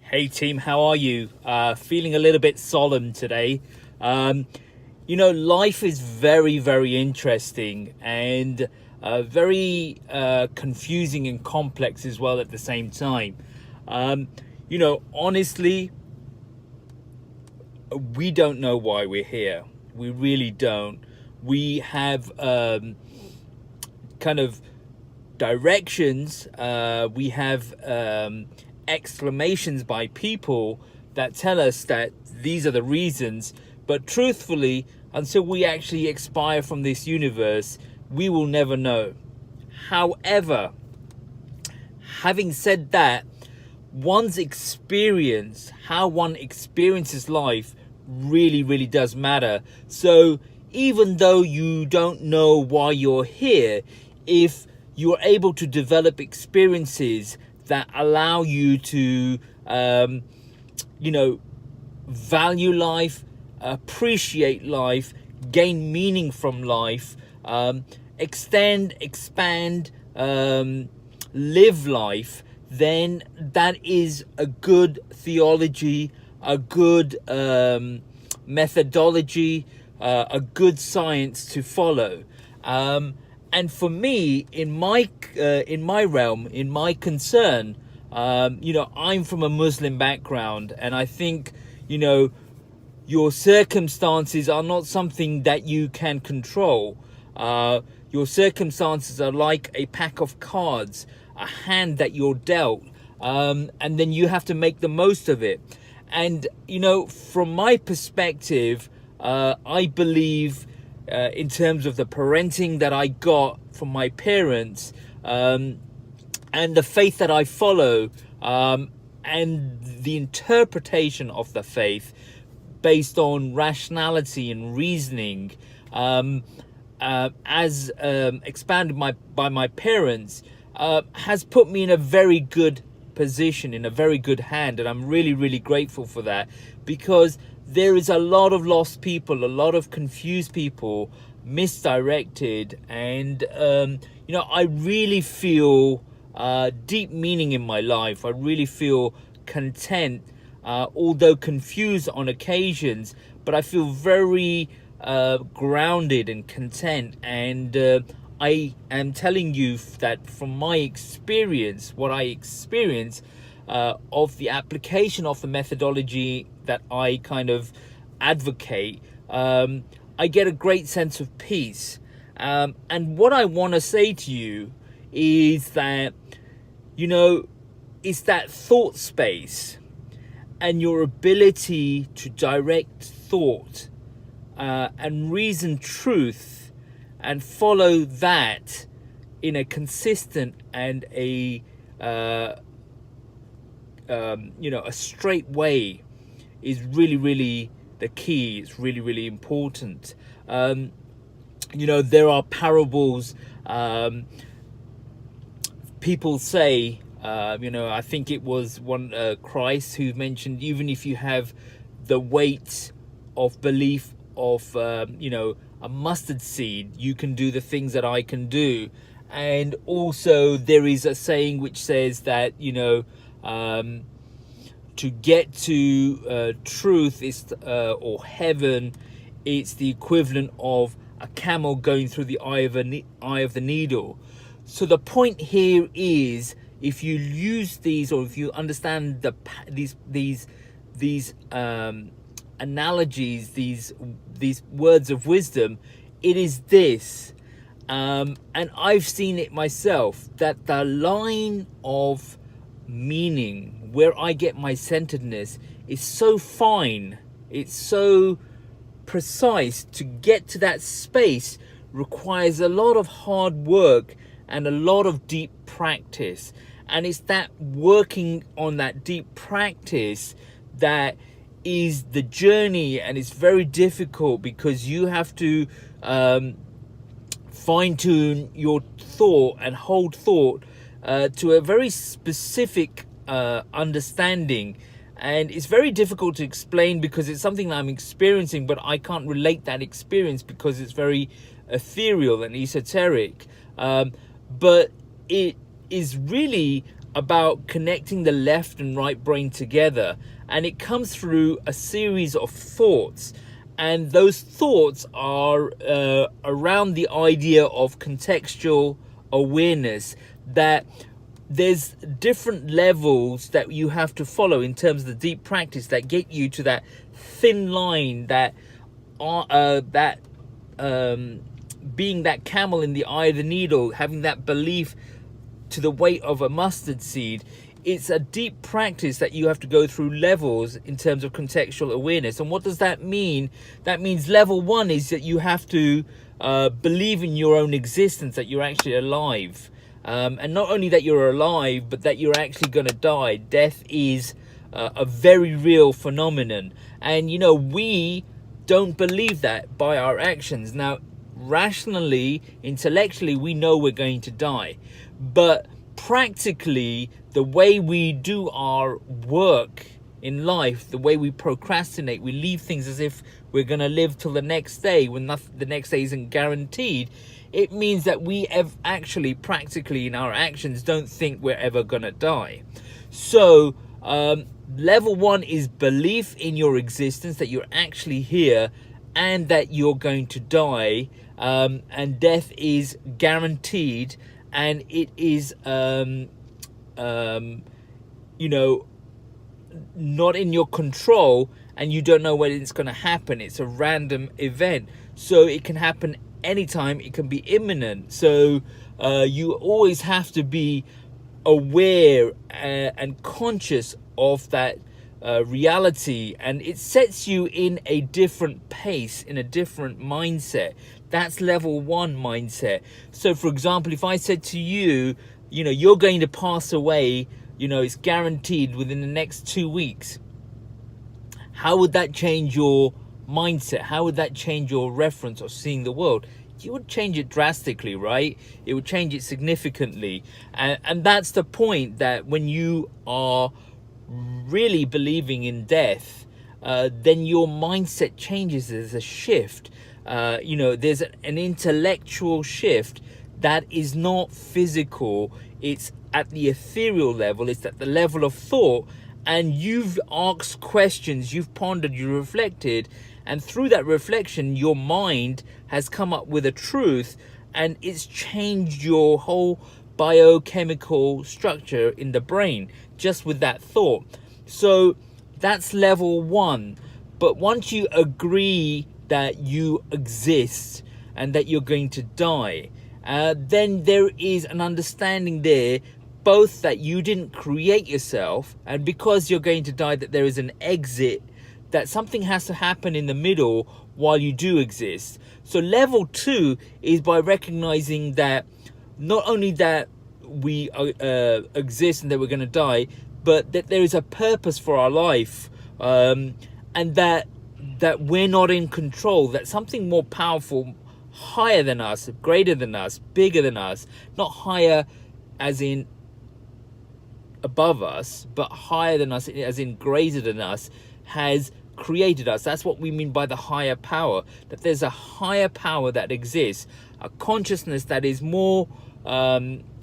Hey team, how are you? Feeling a little bit solemn today. Life is very, very interesting and very confusing and complex as well at the same time. Honestly, we don't know why we're here. We really don't. We have kind of directions, we have exclamations by people that tell us that these are the reasons, but truthfully, until we actually expire from this universe, we will never know. However, having said that, one's experience, how one experiences life, really, really does matter. So even though you don't know why you're here, if you're able to develop experiences that allow you to, value life, appreciate life, gain meaning from life, expand, live life, then that is a good theology, a good methodology, a good science to follow. And for me, in my realm, in my concern, I'm from a Muslim background, and I think, your circumstances are not something that you can control. Your circumstances are like a pack of cards, a hand that you're dealt, and then you have to make the most of it. And, from my perspective, I believe in terms of the parenting that I got from my parents, and the faith that I follow, and the interpretation of the faith based on rationality and reasoning, as expanded by my parents, has put me in a very good position, in a very good hand, and I'm really, really grateful for that, because there is a lot of lost people, a lot of confused people, misdirected, and I really feel deep meaning in my life. I really feel content, although confused on occasions, but I feel very grounded and content. And I am telling you that from my experience, what I experience of the application of the methodology that I kind of advocate, I get a great sense of peace. And what I want to say to you is that, it's that thought space and your ability to direct thought and reason truth and follow that in a consistent and a straight way is really, really the key. It's really, really important. There are parables. People say, I think it was one Christ who mentioned, even if you have the weight of belief of a mustard seed, you can do the things that I can do. And also there is a saying which says that to get to truth is or heaven, it's the equivalent of a camel going through the eye of the needle. So the point here is, if you use these, or if you understand these analogies, these words of wisdom, it is this, and I've seen it myself, that the line of meaning where I get my centeredness is so fine, it's so precise. To get to that space requires a lot of hard work and a lot of deep practice, and it's that working on that deep practice that is the journey, and it's very difficult because you have to fine-tune your thought and hold thought to a very specific understanding. And it's very difficult to explain because it's something that I'm experiencing, but I can't relate that experience because it's very ethereal and esoteric. But it is really about connecting the left and right brain together, and it comes through a series of thoughts, and those thoughts are around the idea of contextual awareness, that there's different levels that you have to follow in terms of the deep practice that get you to that thin line, that being that camel in the eye of the needle, having that belief to the weight of a mustard seed. It's a deep practice that you have to go through levels in terms of contextual awareness. And what does that mean? That means level one is that you have to believe in your own existence, that you're actually alive. And not only that you're alive, but that you're actually going to die. Death is a very real phenomenon. And, you know, we don't believe that by our actions. Now, rationally, intellectually, we know we're going to die. But practically, the way we do our work in life, the way we procrastinate, we leave things as if we're going to live till the next day when the next day isn't guaranteed. It means that we have actually, practically in our actions, don't think we're ever going to die. So, level one is belief in your existence, that you're actually here and that you're going to die. And death is guaranteed, and it is, you know, not in your control, and you don't know when it's going to happen. It's a random event, so it can happen anytime. It can be imminent. So you always have to be aware and conscious of that reality, and it sets you in a different pace, in a different mindset. That's level one mindset. So for example, if I said to you, you know, you're going to pass away, you know, it's guaranteed within the next 2 weeks, how would that change your mindset? How would that change your reference of seeing the world? You would change it drastically, right? It would change it significantly. And that's the point, that when you are really believing in death, then your mindset changes. There's a shift. You know, there's an intellectual shift that is not physical. It's at the ethereal level. It's at the level of thought. And you've asked questions, you've pondered, you reflected, and through that reflection, your mind has come up with a truth, and it's changed your whole biochemical structure in the brain just with that thought. So that's level one. But once you agree that you exist and that you're going to die, then there is an understanding there, both that you didn't create yourself, and because you're going to die, that there is an exit, that something has to happen in the middle while you do exist. So level two is by recognizing that not only that we exist and that we're going to die, but that there is a purpose for our life, and that we're not in control, that something more powerful, higher than us, greater than us, bigger than us, not higher as in above us, but higher than us as in greater than us, has created us. That's what we mean by the higher power, that there's a higher power that exists, a consciousness that is more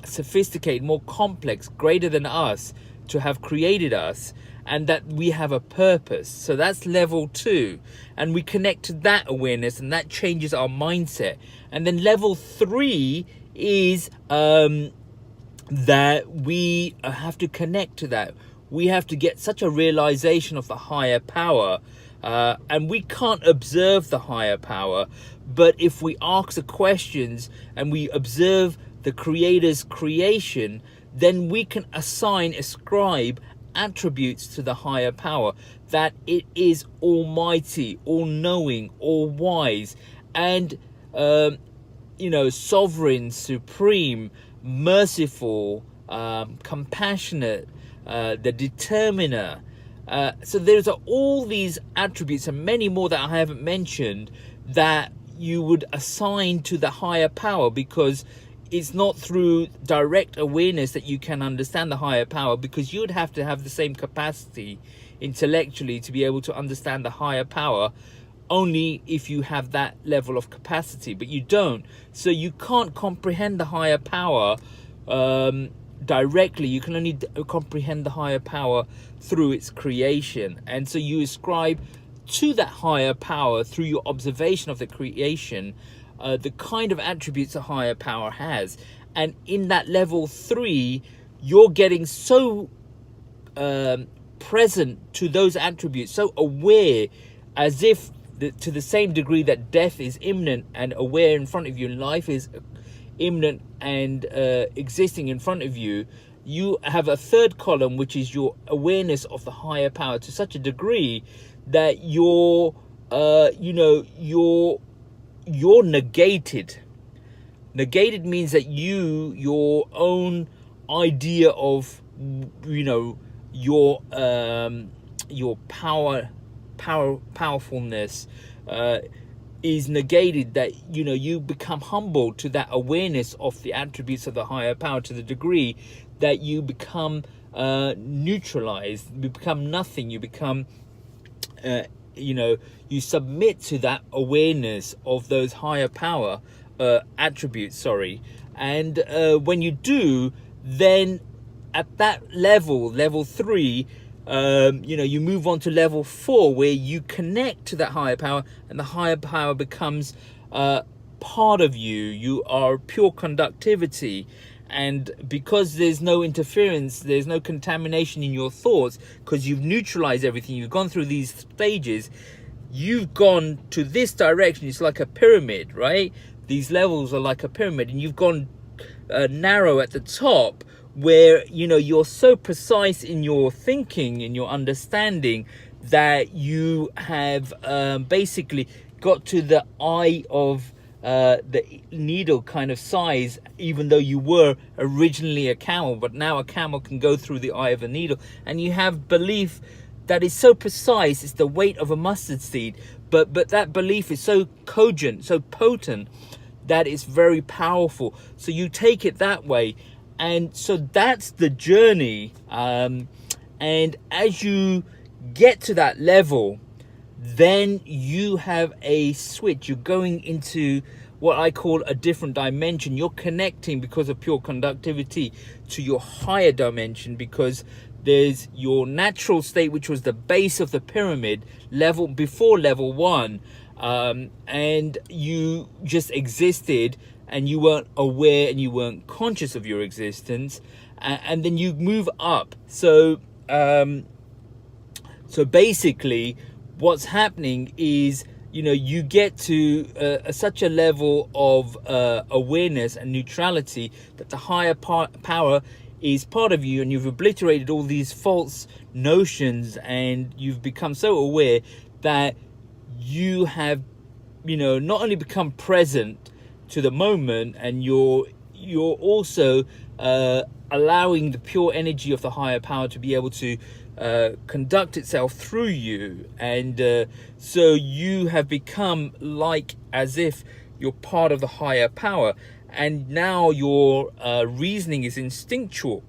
sophisticated, more complex, greater than us, to have created us, and that we have a purpose. So that's level two, and we connect to that awareness, and that changes our mindset. And then level three is that we have to connect to that. We have to get such a realization of the higher power, and we can't observe the higher power, but if we ask the questions and we observe the Creator's creation, then we can ascribe attributes to the higher power, that it is almighty, all-knowing, all-wise, and you know, sovereign, supreme, merciful, compassionate, the determiner. So there's all these attributes and many more that I haven't mentioned that you would assign to the higher power, because it's not through direct awareness that you can understand the higher power, because you would have to have the same capacity intellectually to be able to understand the higher power, only if you have that level of capacity, but you don't. So you can't comprehend the higher power directly. You can only comprehend the higher power through its creation, and so you ascribe to that higher power through your observation of the creation the kind of attributes a higher power has. And in that level 3, you're getting so present to those attributes, so aware, as if to the same degree that death is imminent and aware in front of you, and life is imminent and existing in front of you. You have a third column, which is your awareness of the higher power to such a degree that you're negated. Negated means that your own idea of your powerfulness is negated, that you become humble to that awareness of the attributes of the higher power to the degree that you become neutralized, you become nothing, you become you submit to that awareness of those higher power attributes, and when you do, then at that level 3, you move on to level 4, where you connect to that higher power, and the higher power becomes part of you. You are pure conductivity, and because there's no interference, there's no contamination in your thoughts, because you've neutralized everything, you've gone through these stages, you've gone to this direction. It's like a pyramid, right? These levels are like a pyramid, and you've gone narrow at the top, where you're so precise in your thinking, in your understanding, that you have basically got to the eye of the needle kind of size, even though you were originally a camel, but now a camel can go through the eye of a needle, and you have belief that is so precise, it's the weight of a mustard seed, but that belief is so cogent, so potent, that it's very powerful. So you take it that way. And so that's the journey. And as you get to that level, then you have a switch. You're going into what I call a different dimension. You're connecting, because of pure conductivity, to your higher dimension, because there's your natural state, which was the base of the pyramid, level before level 1, and you just existed, and you weren't aware and you weren't conscious of your existence, and then you move up. So basically what's happening is you get to such a level of awareness and neutrality that the higher power is part of you, and you've obliterated all these false notions, and you've become so aware that you have not only become present to the moment, and you're also allowing the pure energy of the higher power to be able to conduct itself through you, and so you have become like as if you're part of the higher power, and now your reasoning is instinctual,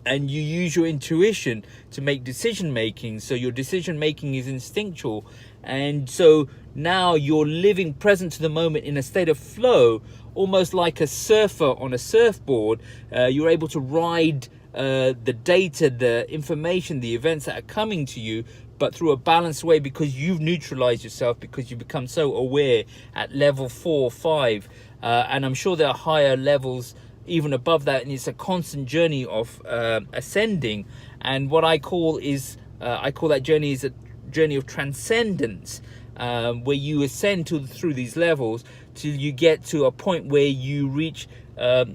and you use your intuition to make decision making. So your decision making is instinctual, and so now you're living present to the moment in a state of flow, almost like a surfer on a surfboard. You're able to ride the data, the information, the events that are coming to you, but through a balanced way, because you've neutralized yourself, because you become so aware at level 4 or 5, and I'm sure there are higher levels even above that, and it's a constant journey of ascending. And what I call that journey is a journey of transcendence, where you ascend through these levels till you get to a point where you reach a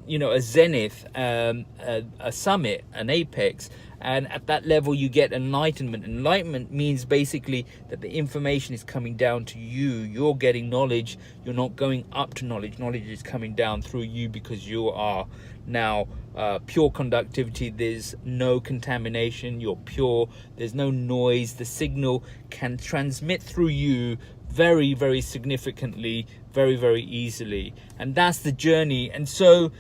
zenith, a summit, an apex, and at that level you get enlightenment. Enlightenment means basically that the information is coming down to you. You're getting knowledge. You're not going up to knowledge. Knowledge is coming down through you, because you are now pure conductivity. There's no contamination. You're pure. There's no noise. The signal can transmit through you very, very significantly, very, very easily. And that's the journey. And so,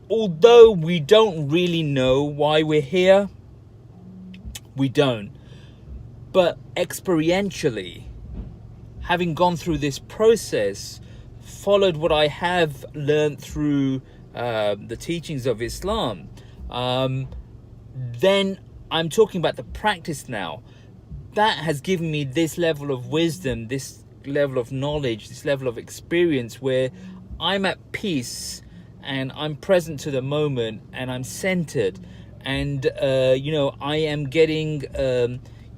although we don't really know why we're here, we don't. But experientially, having gone through this process, followed what I have learned through the teachings of Islam, then I'm talking about the practice now. That has given me this level of wisdom, this level of knowledge, this level of experience where I'm at peace and I'm present to the moment and I'm centered. And, I am getting,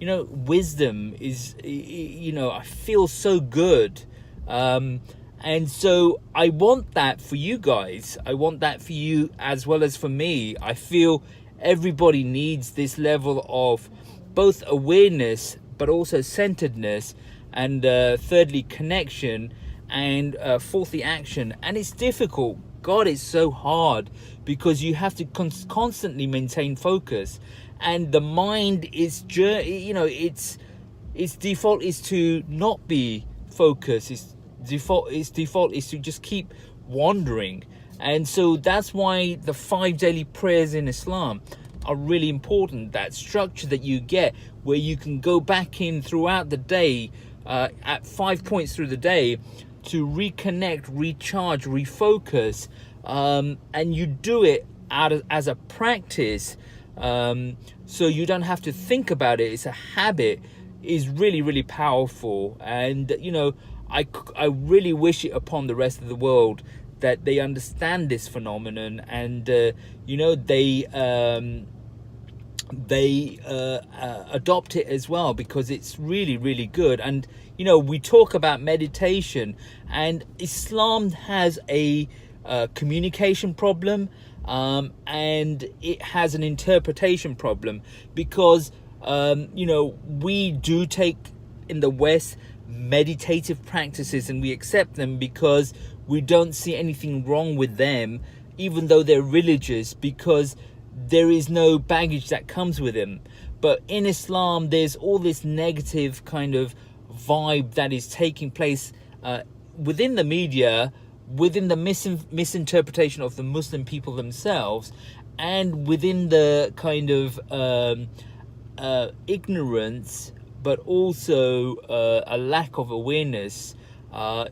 wisdom is, I feel so good. And so I want that for you guys. I want that for you as well as for me. I feel everybody needs this level of both awareness, but also centeredness, and thirdly, connection, and fourthly, action. And it's difficult. God, it's so hard because you have to constantly maintain focus, and the mind is, its default is to not be focused. Its default is to just keep wandering. And so that's why the 5 daily prayers in Islam are really important. That structure that you get where you can go back in throughout the day, at 5 points through the day, to reconnect, recharge, refocus, and you do it as a practice, so you don't have to think about it. It's a habit. Is really, really powerful. And I really wish it upon the rest of the world that they understand this phenomenon, and they adopt it as well, because it's really, really good. And we talk about meditation, and Islam has a communication problem, and it has an interpretation problem, because we do take in the West meditative practices and we accept them because we don't see anything wrong with them, even though they're religious, because there is no baggage that comes with them. But in Islam, there's all this negative kind of vibe that is taking place within the media, within the misinterpretation of the Muslim people themselves, and within the kind of ignorance, but also a lack of awareness of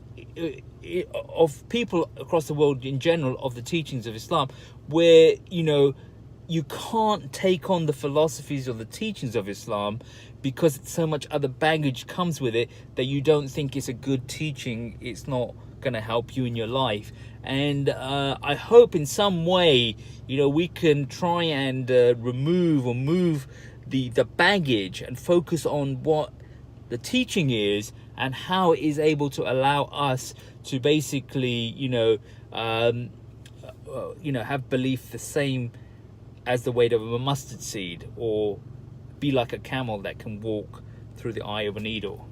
people across the world in general of the teachings of Islam, where you can't take on the philosophies or the teachings of Islam because so much other baggage comes with it that you don't think it's a good teaching. It's not going to help you in your life. And I hope in some way we can try and remove or move the baggage and focus on what the teaching is and how it is able to allow us to basically have belief the same as the weight of a mustard seed, or be like a camel that can walk through the eye of a needle.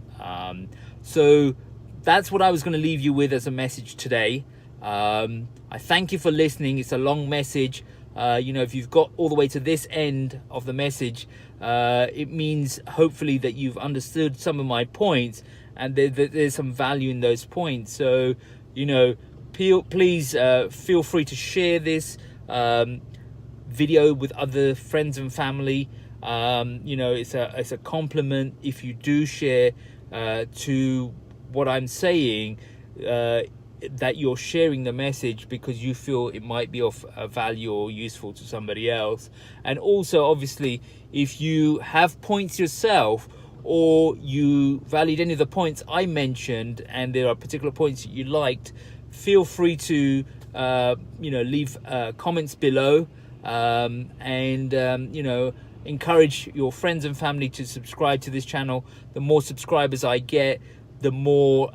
So that's what I was going to leave you with as a message today. I thank you for listening. It's a long message. If you've got all the way to this end of the message, it means hopefully that you've understood some of my points, and there's some value in those points. So please feel free to share this video with other friends and family. It's a compliment if you do share to what I'm saying, that you're sharing the message because you feel it might be of value or useful to somebody else. And also, obviously, if you have points yourself, or you valued any of the points I mentioned and there are particular points that you liked, feel free to leave comments below, and encourage your friends and family to subscribe to this channel. The more subscribers I get, the more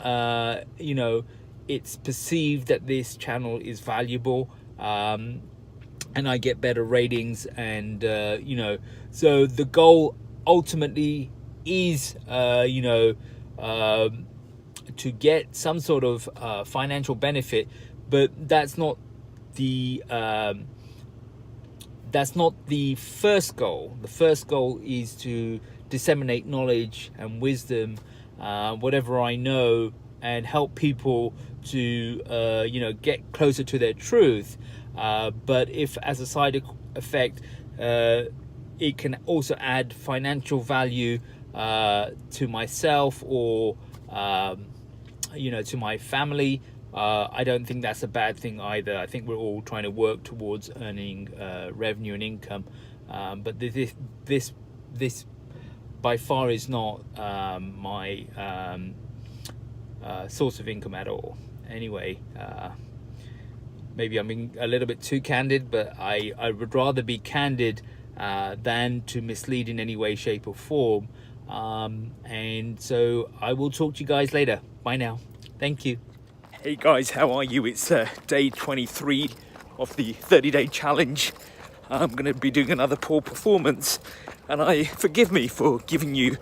it's perceived that this channel is valuable, and I get better ratings. And so the goal ultimately is to get some sort of financial benefit, but that's not the first goal. The first goal is to disseminate knowledge and wisdom, whatever I know, and help people to get closer to their truth. But if as a side effect it can also add financial value to myself, or to my family, I don't think that's a bad thing either. I think we're all trying to work towards earning revenue and income, but this by far is not my source of income at all. Anyway, maybe I'm being a little bit too candid, but I would rather be candid than to mislead in any way, shape, or form. And so I will talk to you guys later. Bye now. Thank you. Hey guys, how are you? It's day 23 of the 30-day challenge. I'm going to be doing another poor performance, and forgive me for giving you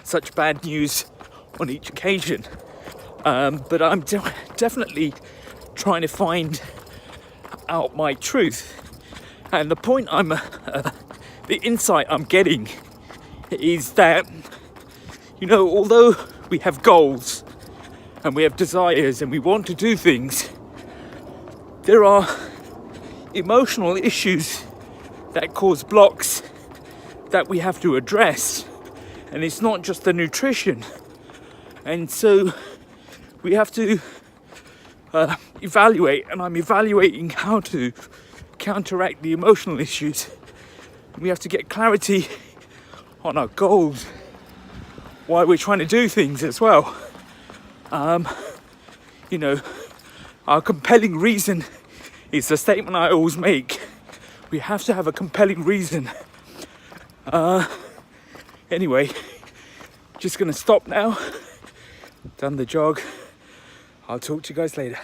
such bad news on each occasion. But I'm definitely trying to find out my truth. And the point the insight I'm getting is that, you know, although we have goals and we have desires and we want to do things, there are emotional issues that cause blocks that we have to address. And it's not just the nutrition. And so we have to evaluate, and I'm evaluating how to counteract the emotional issues. We have to get clarity on our goals, why we're trying to do things as well. You know, our compelling reason is the statement I always make. We have to have a compelling reason. Anyway, just gonna stop now. Done the jog. I'll talk to you guys later.